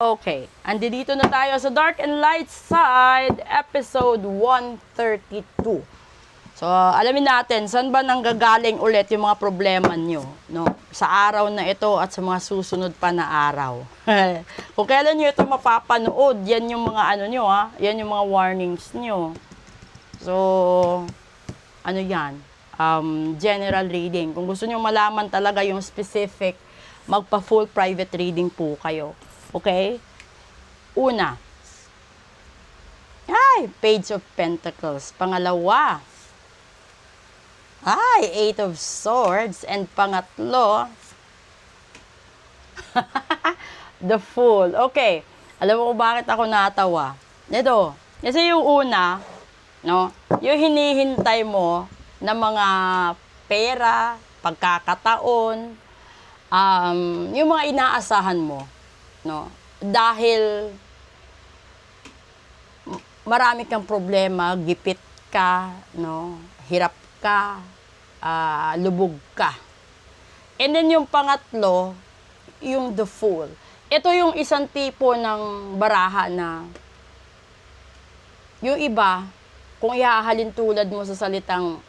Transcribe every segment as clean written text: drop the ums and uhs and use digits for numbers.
Okay, andito na tayo sa Dark and Light Side, episode 132. So, alamin natin, saan ba nanggagaling ulit yung mga problema nyo, no? Sa araw na ito at sa mga susunod pa na araw. Kung kailan nyo ito mapapanood, yan yung mga ano nyo, ha? Yan yung mga warnings nyo. So, ano yan? General reading. Kung gusto nyo malaman talaga yung specific, magpa-full private reading po kayo. Okay? Una. Page of Pentacles. Pangalawa. Eight of Swords. And pangatlo, the Fool. Okay. Alam mo kung bakit ako natawa? Ito. Kasi yung una, no, yung hinihintay mo na mga pera, pagkakataon, yung mga inaasahan mo, no? Dahil marami kang problema, gipit ka, no? Hirap ka, lubog ka. And then yung pangatlo, yung the Fool. Ito yung isang tipo ng baraha na yung iba, kung ihahalin tulad mo sa salitang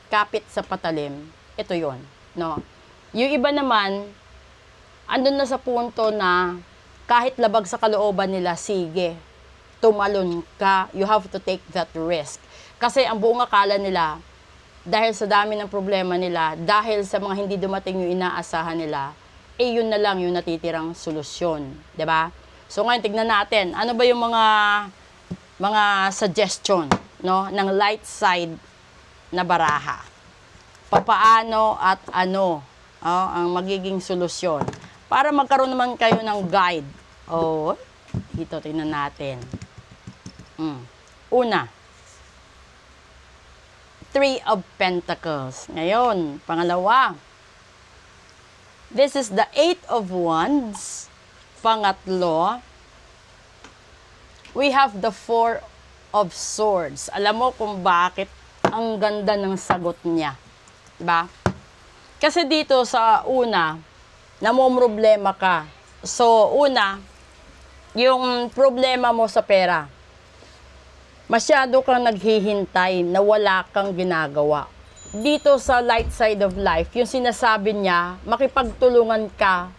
kapit sa patalim, ito yon, no? Yung iba naman, andun na sa punto na kahit labag sa kalooban nila, sige, tumalon ka, you have to take that risk. Kasi ang buong akala nila, dahil sa dami ng problema nila, dahil sa mga hindi dumating yung inaasahan nila, yun na lang yung natitirang solusyon. 'Di ba? So ngayon, tignan natin, ano ba yung mga suggestion, no, ng light side na baraha? Papaano at ano ang magiging solusyon para magkaroon naman kayo ng guide. Dito tingnan natin. Una, Three of Pentacles. Ngayon, pangalawa, this is the Eight of Wands. Pangatlo, we have the Four of Swords. Alam mo kung bakit ang ganda ng sagot niya, diba? Kasi dito sa una, namomroblema ka. So, una, yung problema mo sa pera. Masyado kang naghihintay na wala kang ginagawa. Dito sa light side of life, yung sinasabi niya, makipagtulungan ka,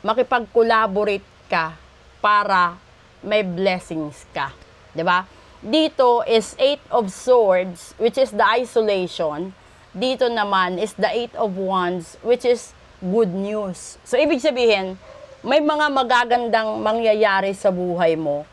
makipag-collaborate ka para may blessings ka. 'Di ba? Dito is Eight of Swords, which is the isolation. Dito naman is the Eight of Wands, which is good news. So, ibig sabihin, may mga magagandang mangyayari sa buhay mo